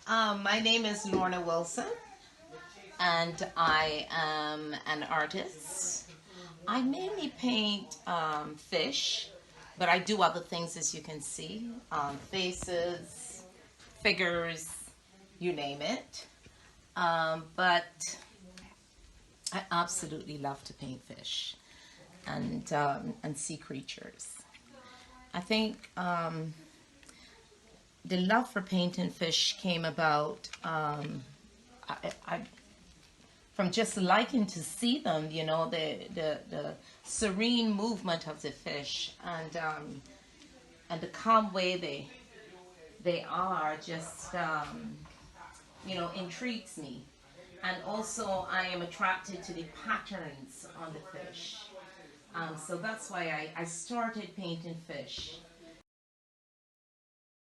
My name is Lorna Wilson, and I am an artist. I mainly paint fish, but I do other things, as you can see, faces, figures, you name it. But I absolutely love to paint fish and sea creatures. I think the love for painting fish came about I, from just liking to see them, the serene movement of the fish and the calm way they are just intrigues me. And also I am attracted to the patterns on the fish. So that's why I started painting fish.